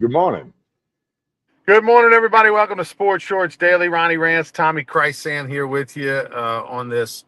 Good morning. Good morning, everybody. Welcome to Sports Shorts Daily. Ronnie Rantz, Tommy Krysan here with you on this.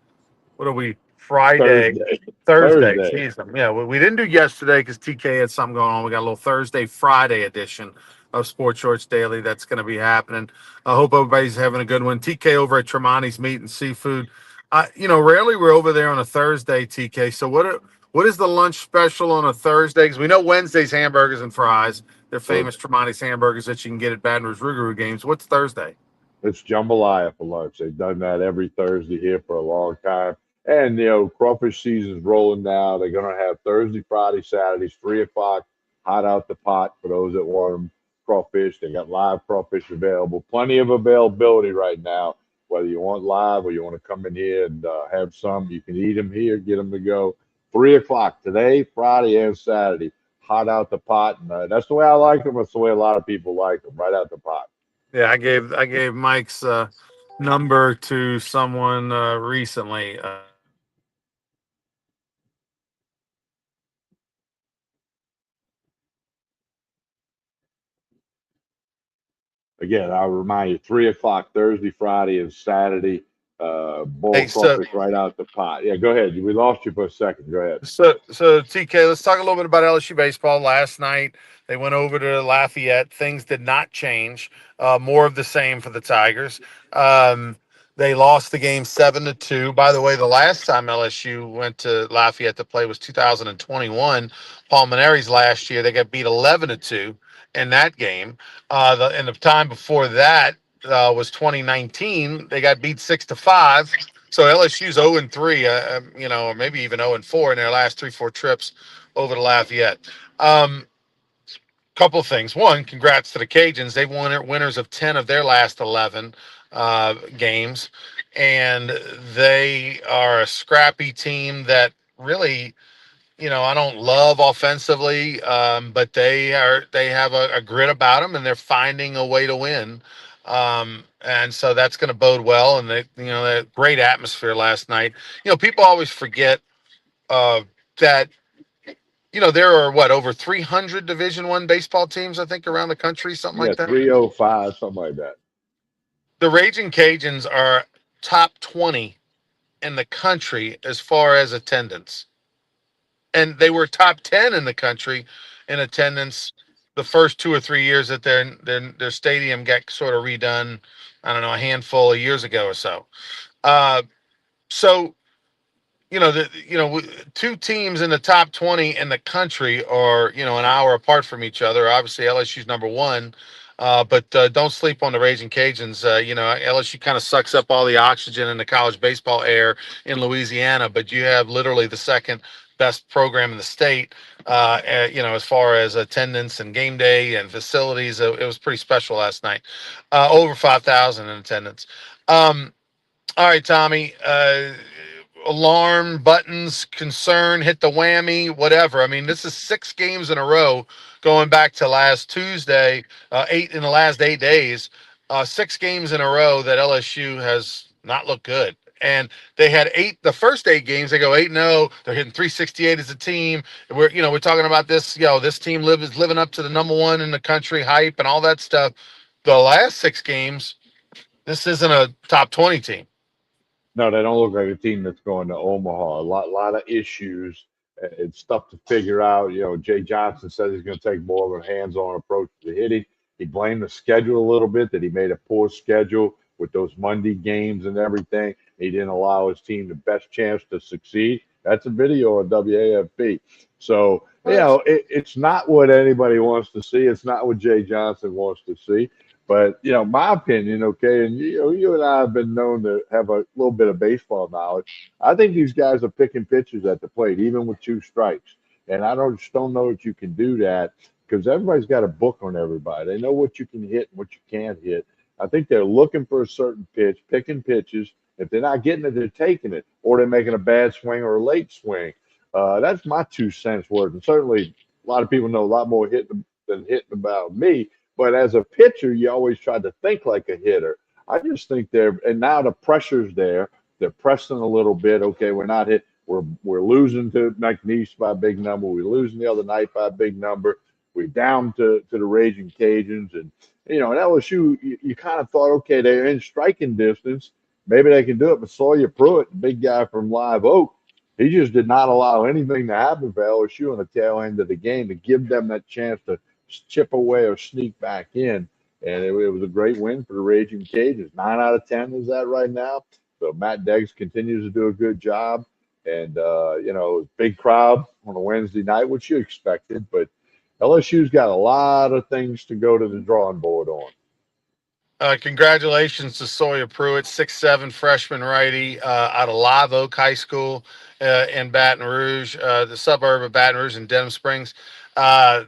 What are we? Friday, Thursday. Thursday. Thursday. Jeez, yeah, we didn't do yesterday because TK had something going on. We got a little Thursday, Friday edition of Sports Shorts Daily that's going to be happening. I hope everybody's having a good one. TK over at Tremonti's Meat and Seafood. Rarely we're over there on a Thursday, TK. So what is the lunch special on a Thursday? Because we know Wednesday's hamburgers and fries. They're So famous Tremonti's hamburgers that you can get at Baton Rouge Rougarou games. What's Thursday? it's jambalaya for lunch. They've done that every Thursday here for a long time. And, crawfish season's rolling now. They're going to have Thursday, Friday, Saturdays, 3 o'clock, hot out the pot for those that want them crawfish. They got live crawfish available. Plenty of availability right now. Whether you want live or you want to come in here and have some, you can eat them here, get them to go. 3 o'clock today, Friday, and Saturday. Hot out the pot. And that's the way I like them. That's the way a lot of people like them, right out the pot. Yeah, I gave Mike's number to someone recently. Again, I'll remind you, 3 o'clock Thursday, Friday, and Saturday. Hey, Boiled so crawfish right out the pot. Yeah, go ahead. We lost you for a second. Go ahead. so TK, let's talk a little bit about LSU baseball. Last night they went over to Lafayette. Things did not change. More of the same for the Tigers. Um, they lost the game 7-2. By the way, the last time LSU went to Lafayette to play was 2021. Paul Maneri's last year. They got beat 11-2 in that game. And the time before that was 2019. They got beat 6-5. So LSU's 0-3, or maybe even 0-4 in their last 3-4 trips over to Lafayette. Couple of things. One, congrats to the Cajuns. They've won winners of 10 of their last 11 games, and they are a scrappy team that really, I don't love offensively, but they have a grit about them, and they're finding a way to win. And so that's going to bode well. And they had great atmosphere last night. People always forget that there are over 300 Division One baseball teams, I think, around the country, something Yeah, like that. 305, something like that. The Raging Cajuns are top 20 in the country as far as attendance, and they were top 10 in the country in attendance the first 2 or 3 years that their stadium got sort of redone. I don't know, a handful of years ago or so. Uh, so two teams in the top 20 in the country are an hour apart from each other. Obviously, LSU's number one. But don't sleep on the Raging Cajuns. LSU kind of sucks up all the oxygen in the college baseball air in Louisiana, but you have literally the second best program in the state. As far as attendance and game day and facilities, it was pretty special last night. Over 5,000 in attendance. All right, Tommy. Alarm buttons, concern, hit the whammy, whatever. I mean, this is 6 games in a row going back to last Tuesday, 8 in the last 8 days, 6 games in a row that LSU has not looked good. And they had the first 8 games, they go 8-0. They're hitting 368 as a team. We're talking about this, this team is living up to the number one in the country hype and all that stuff. The last 6 games, this isn't a top 20 team. No, they don't look like a team that's going to Omaha. A lot of issues. It's tough to figure out. Jay Johnson says he's going to take more of a hands-on approach to the hitting. He blamed the schedule a little bit, that he made a poor schedule with those Monday games and everything. He didn't allow his team the best chance to succeed. That's a video on WAFB. So, it's not what anybody wants to see. It's not what Jay Johnson wants to see. But my opinion, okay, and you and I have been known to have a little bit of baseball knowledge. I think these guys are picking pitches at the plate, even with 2 strikes. And I just don't know that you can do that because everybody's got a book on everybody. They know what you can hit and what you can't hit. I think they're looking for a certain pitch, picking pitches. If they're not getting it, they're taking it, or they're making a bad swing or a late swing. That's my 2 cents worth. And certainly, a lot of people know a lot more hitting than hitting about me. But as a pitcher, you always try to think like a hitter. I just think and now the pressure's there. They're pressing a little bit. Okay, we're not hit. We're losing to McNeese by a big number. We're losing the other night by a big number. We down to the Raging Cajuns, and at LSU, you kind of thought, okay, they're in striking distance, maybe they can do it. But Sawyer Pruitt, the big guy from Live Oak, he just did not allow anything to happen for LSU on the tail end of the game to give them that chance to chip away or sneak back in. And it was a great win for the Raging Cajuns. 9 out of 10 is that right now. So Matt Deggs continues to do a good job. And, big crowd on a Wednesday night, which you expected. But LSU's got a lot of things to go to the drawing board on. Congratulations to Sawyer Pruitt, 6'7" freshman righty out of Live Oak High School in Baton Rouge, the suburb of Baton Rouge in Denham Springs. Uh,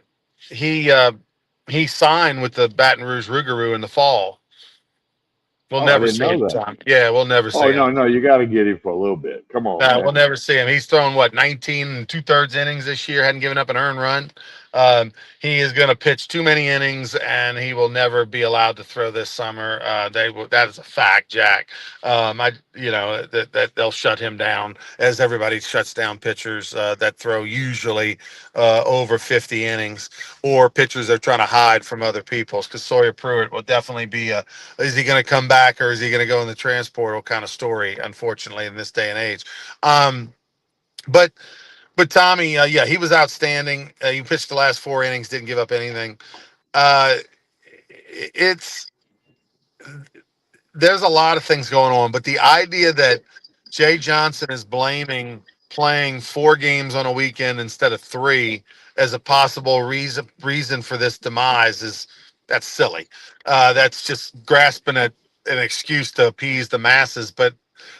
he signed with the Baton Rouge Rougarou in the fall. We'll I never didn't see him, know that. Tom. Yeah, we'll never see Oh, him. no, you got to get him for a little bit. Come on, We'll man. never see him. He's thrown 19 and 2/3 innings this year. Hadn't given up an earned run. He is going to pitch too many innings, and he will never be allowed to throw this summer. That is a fact, Jack. That they'll shut him down, as everybody shuts down pitchers that throw usually over 50 innings, or pitchers they're trying to hide from other people's. Because Sawyer Pruitt will definitely be is he going to come back or is he going to go in the transportal kind of story? Unfortunately, in this day and age. But Tommy, yeah, he was outstanding. He pitched the last 4 innings, didn't give up anything. Uh, it's There's a lot of things going on, but the idea that Jay Johnson is blaming playing 4 games on a weekend instead of 3 as a possible reason for this demise that's silly. That's just grasping at an excuse to appease the masses, but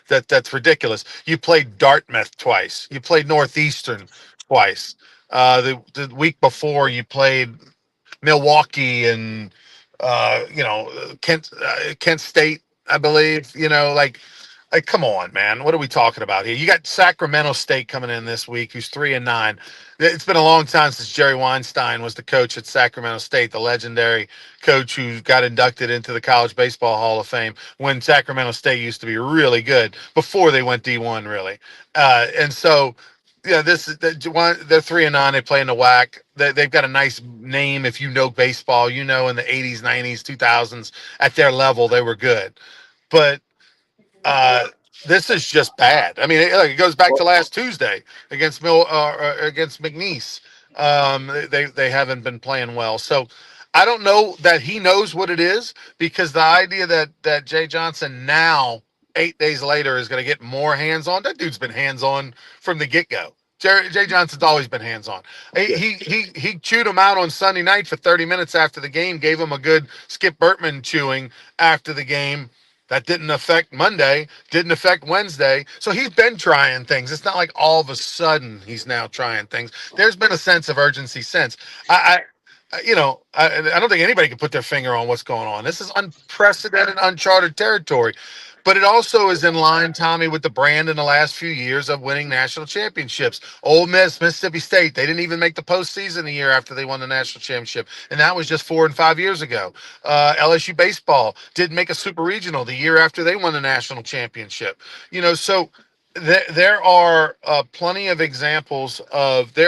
that's ridiculous. You played Dartmouth twice. You played Northeastern twice. The week before you played Milwaukee and Kent State, I believe. Like, come on, man. What are we talking about here? You got Sacramento State coming in this week, who's 3-9. It's been a long time since Jerry Weinstein was the coach at Sacramento State, the legendary coach who got inducted into the College Baseball Hall of Fame when Sacramento State used to be really good before they went D1, really. And so, yeah, they're 3-9. They play in the WAC. They've got a nice name. If you know baseball, in the 80s, 90s, 2000s, at their level, they were good. But this is just bad. I mean, it goes back to last Tuesday against against McNeese. They haven't been playing well. So I don't know that he knows what it is, because the idea that Jay Johnson now, 8 days later, is going to get more hands on. That dude's been hands on from the get go. Jay Johnson's always been hands on. He chewed him out on Sunday night for 30 minutes after the game. Gave him a good Skip Bertman chewing after the game. That didn't affect Monday, didn't affect Wednesday. So he's been trying things. It's not like all of a sudden he's now trying things. There's been a sense of urgency since. I don't think anybody can put their finger on what's going on. This is unprecedented, uncharted territory. But it also is in line, Tommy, with the brand in the last few years of winning national championships. Ole Miss, Mississippi State, they didn't even make the postseason a year after they won the national championship. And that was just 4 and 5 years ago. LSU baseball didn't make a super regional the year after they won the national championship. So there are plenty of examples of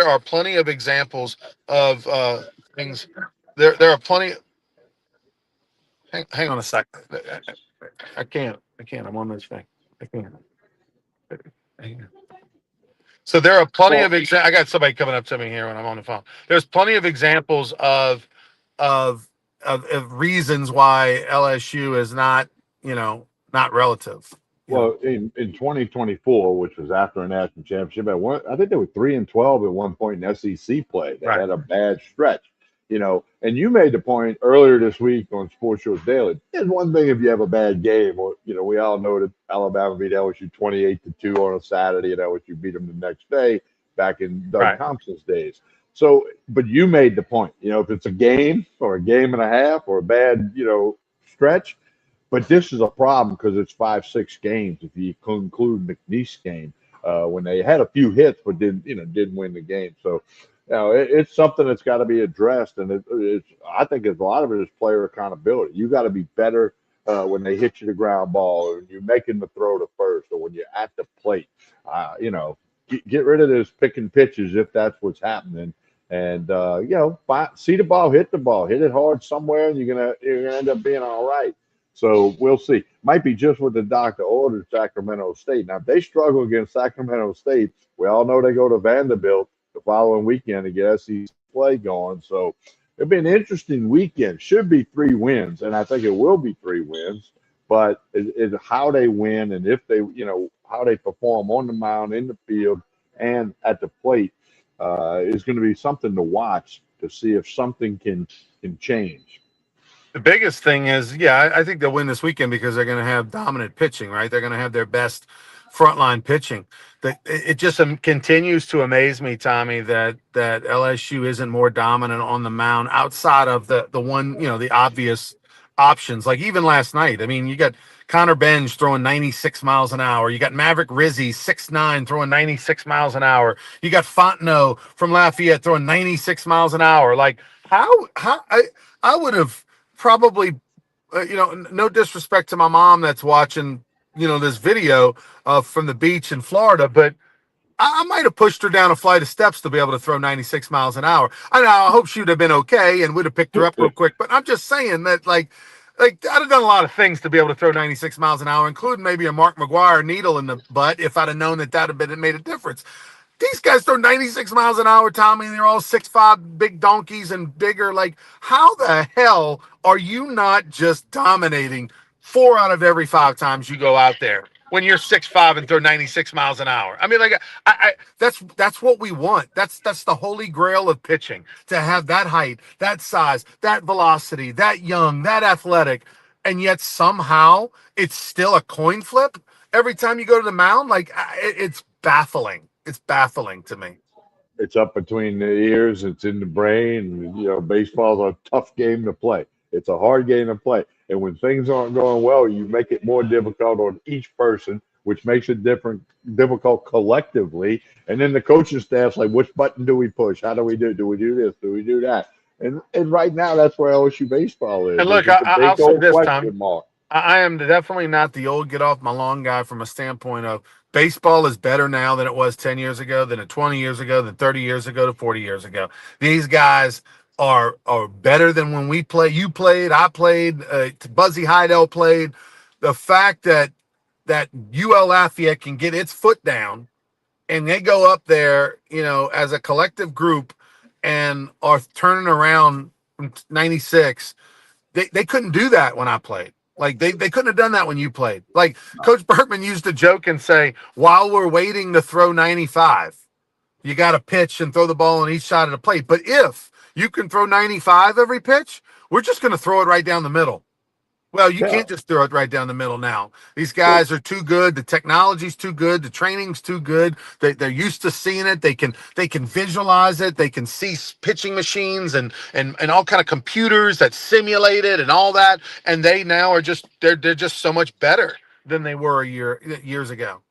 things. There are plenty. Hang on a sec. I can't. I'm on this thing. I can't. Hang on. So there are plenty of I got somebody coming up to me here when I'm on the phone. There's plenty of examples of of reasons why LSU is not relative. Well, in 2024, which was after a national championship, I think they were 3-12 at one point in SEC play. They had a bad stretch, And you made the point earlier this week on Sports Shows Daily. It's one thing if you have a bad game, or we all know that Alabama beat LSU 28-2 on a Saturday, and LSU beat them the next day back in Doug Thompson's days. So, but you made the point. If it's a game or a game and a half or a bad stretch. But this is a problem because it's 5-6 games if you include McNeese game when they had a few hits but didn't win the game. So it's something that's got to be addressed, and I think a lot of it is player accountability. You got to be better when they hit you the ground ball, or when you're making the throw to first, or when you're at the plate. Get rid of those picking pitches if that's what's happening. and see the ball, hit it hard somewhere, and you're gonna end up being all right. So we'll see. Might be just what the doctor ordered Sacramento State. Now, if they struggle against Sacramento State, we all know they go to Vanderbilt the following weekend to get SEC play going. So it'll be an interesting weekend. Should be 3 wins, and I think it will be 3 wins. But it's how they win and if they, how they perform on the mound, in the field, and at the plate is going to be something to watch to see if something can change. The biggest thing is, yeah, I think they'll win this weekend because they're going to have dominant pitching, right? They're going to have their best frontline pitching. It just continues to amaze me, Tommy, that LSU isn't more dominant on the mound outside of the one, the obvious options. Like even last night, I mean, you got Connor Benj throwing 96 miles an hour. You got Maverick Rizzi, 6'9", throwing 96 miles an hour. You got Fontenot from Lafayette throwing 96 miles an hour. Like how I would have probably, no disrespect to my mom that's watching, this video from the beach in Florida, but I might have pushed her down a flight of steps to be able to throw 96 miles an hour. I hope she would have been okay and would have picked her up real quick. But I'm just saying that, like I'd have done a lot of things to be able to throw 96 miles an hour, including maybe a Mark McGuire needle in the butt if I'd have known that would have made a difference. These guys throw 96 miles an hour, Tommy, and they're all 6'5", big donkeys and bigger. Like, how the hell are you not just dominating 4 out of every 5 times you go out there when you're 6'5" and throw 96 miles an hour? I mean, like, that's what we want. That's the holy grail of pitching, to have that height, that size, that velocity, that young, that athletic, and yet somehow it's still a coin flip every time you go to the mound. Like, it's baffling. It's baffling to me. It's up between the ears. It's in the brain. Baseball's a tough game to play. It's a hard game to play. And when things aren't going well, you make it more difficult on each person, which makes it difficult collectively. And then the coaching staff's like, which button do we push? How do we do? Do we do this? Do we do that? And right now, that's where LSU baseball is. And look, I'll say this, Tom. I am definitely not the old get off my lawn guy from a standpoint of baseball is better now than it was 10 years ago, than 20 years ago, than 30 years ago, to 40 years ago. These guys are better than when we played. You played, I played, Buzzy Heidel played. The fact that UL Lafayette can get its foot down and they go up there, as a collective group and are turning around from 96. They couldn't do that when I played. Like they couldn't have done that when you played. Like Coach Bertman used to joke and say, while we're waiting to throw 95, you got to pitch and throw the ball on each side of the plate. But if you can throw 95 every pitch, we're just going to throw it right down the middle. Well, you can't just throw it right down the middle now. These guys are too good. The technology's too good. The training's too good. They're used to seeing it. They can visualize it. They can see pitching machines and all kind of computers that simulate it and all that. And they now are they're just so much better than they were years ago.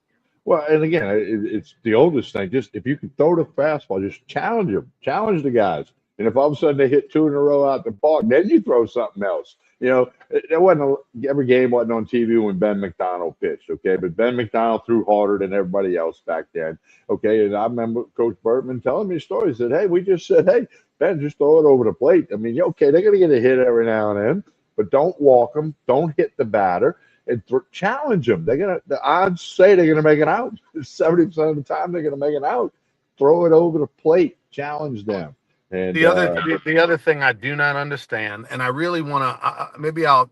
Well, and again, it's the oldest thing. Just if you can throw the fastball, just challenge them, challenge the guys. And if all of a sudden they hit 2 in a row out the park, then you throw something else. Every game wasn't on TV when Ben McDonald pitched, okay? But Ben McDonald threw harder than everybody else back then, okay? And I remember Coach Bertman telling me stories that, hey, we just said, hey, Ben, just throw it over the plate. I mean, okay, they're going to get a hit every now and then, but don't walk them, don't hit the batter, and challenge them. The odds say they're going to make it out. 70% of the time they're going to make it out. Throw it over the plate, challenge them. And the other thing I do not understand, and I really want to, maybe I'll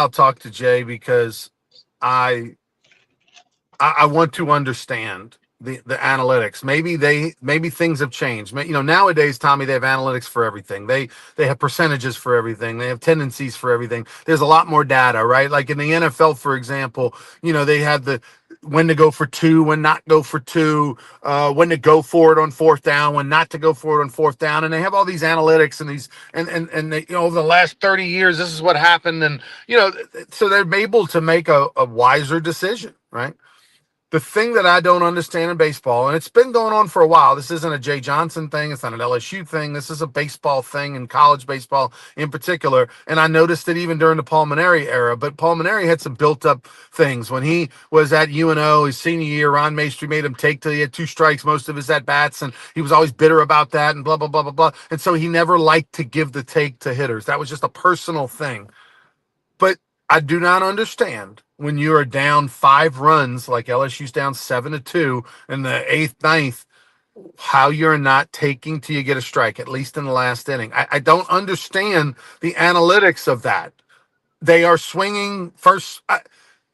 talk to Jay because I want to understand the analytics. Maybe things have changed. Nowadays, Tommy, they have analytics for everything. They have percentages for everything. They have tendencies for everything. There's a lot more data, right? Like in the NFL, for example, they have the when to go for 2, when not go for 2, when to go for it on 4th down, when not to go for it on 4th down. And they have all these analytics and these, and they, over the last 30 years, this is what happened. And, so they're able to make a wiser decision, right? the thing that I don't understand in baseball, and it's been going on for a while. This isn't a Jay Johnson thing. It's not an LSU thing. This is a baseball thing, and college baseball in particular. And I noticed it even during the Palmineri era. But Palmineri had some built-up things when he was at UNO his senior year. Ron Maestri made him take till he had 2 strikes most of his at bats, and he was always bitter about that, and blah blah blah blah blah. And so he never liked to give the take to hitters. That was just a personal thing. But I do not understand when you are down 5 runs, like LSU's down 7-2 in the 8th, ninth, how you're not taking till you get a strike, at least in the last inning. I don't understand the analytics of that. They are swinging first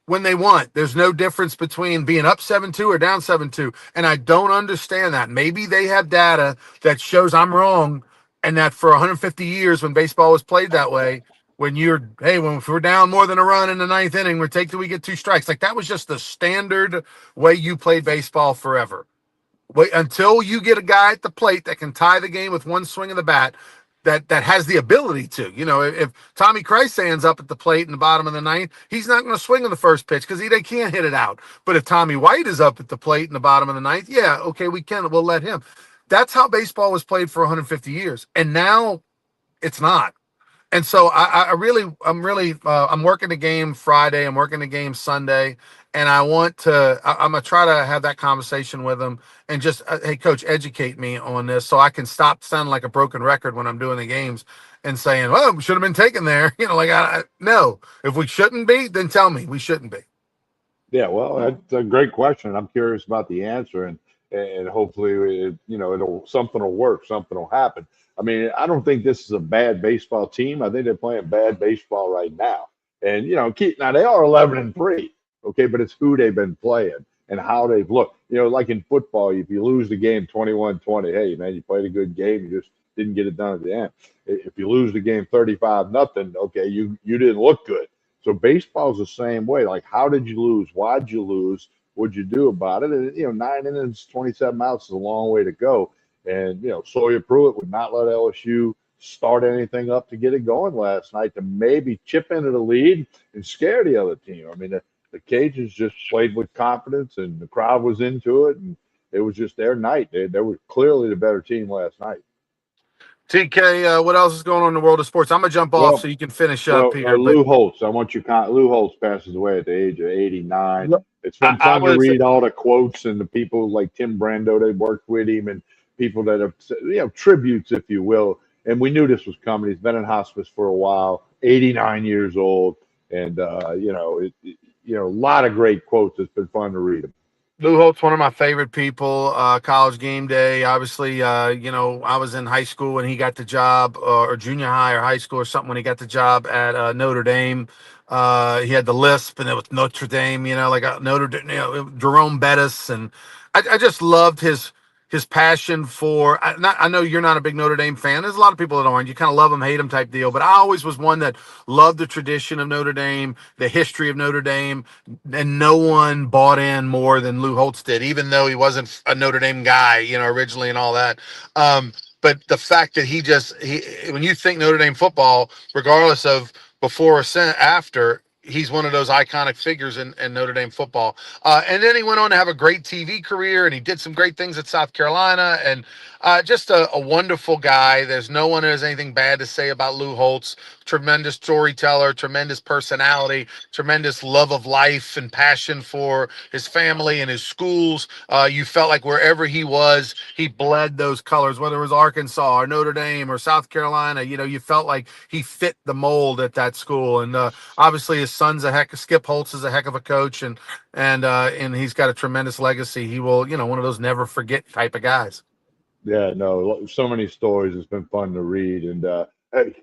when they want. There's no difference between being up 7-2 or down 7-2. And I don't understand that. Maybe they have data that shows I'm wrong, and that for 150 years when baseball was played that way, when if we're down more than a run in the 9th inning, we're till we get 2 strikes. Like that was just the standard way you played baseball forever. Wait until you get a guy at the plate that can tie the game with one swing of the bat, that has the ability to. If Tommy Krysan's up at the plate in the bottom of the 9th, he's not going to swing on the first pitch because they can't hit it out. But if Tommy White is up at the plate in the bottom of the 9th, yeah, okay, we'll let him. That's how baseball was played for 150 years, and now it's not. And so I'm working the game Friday. I'm working the game Sunday, and I'm gonna try to have that conversation with him and just, hey, coach, educate me on this so I can stop sounding like a broken record when I'm doing the games and saying, well, we should have been taken there. No, if we shouldn't be, then tell me we shouldn't be. Yeah, well, that's a great question. I'm curious about the answer, and hopefully, something will work, something will happen. I mean, I don't think this is a bad baseball team. I think they're playing bad baseball right now. And now they are 11-3, okay, but it's who they've been playing and how they've looked. Like in football, if you lose the game 21-20, hey man, you played a good game, you just didn't get it done at the end. If you lose the game 35-0, okay, you didn't look good. So baseball's the same way. Like, how did you lose? Why'd you lose? What'd you do about it? And 9 innings, 27 outs is a long way to go. And Sawyer Pruitt would not let LSU start anything up to get it going last night to maybe chip into the lead and scare the other team. I mean, the Cajuns just played with confidence, and the crowd was into it, and it was just their night. They were clearly the better team last night. TK, what else is going on in the world of sports? I'm gonna jump off so you can finish up here. Lou Holtz, I want you. Lou Holtz passes away at the age of 89. It's been fun to read all the quotes and the people like Tim Brando that worked with him and people that have tributes, if you will. And we knew this was coming. He's been in hospice for a while. 89 years old, and a lot of great quotes. It's been fun to read them. Lou Holtz, one of my favorite people. College game day. Obviously, I was in high school when he got the job, or junior high or high school or something when he got the job at Notre Dame. He had the lisp, and it was Notre Dame. Notre Dame. Jerome Bettis, and I just loved his passion for. I know you're not a big Notre Dame fan. There's a lot of people that aren't. You kind of love him, hate him type deal. But I always was one that loved the tradition of Notre Dame, the history of Notre Dame, and no one bought in more than Lou Holtz did, even though he wasn't a Notre Dame guy, originally and all that. But the fact that when you think Notre Dame football, regardless of before or after, he's one of those iconic figures in Notre Dame football. And then he went on to have a great TV career, and he did some great things at South Carolina, and just a wonderful guy. There's no one who has anything bad to say about Lou Holtz. Tremendous storyteller, tremendous personality, tremendous love of life and passion for his family and his schools. You felt like wherever he was, he bled those colors, whether it was Arkansas or Notre Dame or South Carolina. You felt like he fit the mold at that school. And obviously his son's Skip Holtz is a heck of a coach, and he's got a tremendous legacy. He will, one of those never forget type of guys. Yeah, no, so many stories. It's been fun to read, and a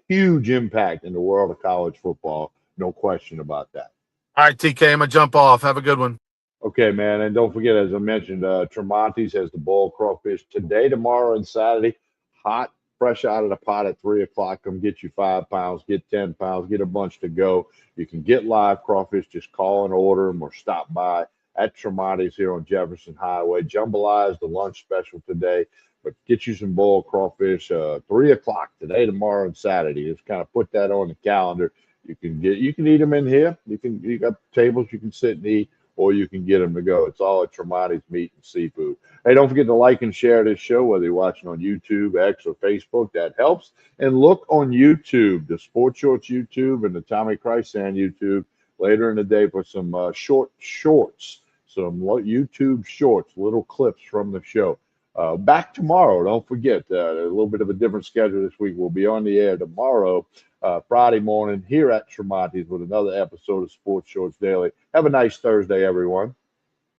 huge impact in the world of college football. No question about that. All right, TK, I'm going to jump off. Have a good one. Okay, man. And don't forget, as I mentioned, Tremonti's has the boiled crawfish today, tomorrow, and Saturday. Hot, fresh out of the pot at 3 o'clock. Come get you 5 pounds, get 10 pounds, get a bunch to go. You can get live crawfish. Just call and order them or stop by at Tremonti's here on Jefferson Highway. Jambalaya is the lunch special today. But get you some boiled crawfish, 3 o'clock today, tomorrow, and Saturday. Just kind of put that on the calendar. You can eat them in here. You got tables you can sit and eat, or you can get them to go. It's all at Tremonti's Meat and Seafood. Hey, don't forget to like and share this show, whether you're watching on YouTube, X, or Facebook. That helps. And look on YouTube, the Sports Shorts YouTube and the Tommy Krysan YouTube later in the day for some shorts, some YouTube shorts, little clips from the show. Back tomorrow. Don't forget, a little bit of a different schedule this week. We'll be on the air tomorrow, Friday morning, here at Tremonti's with another episode of Sports Shorts Daily. Have a nice Thursday, everyone.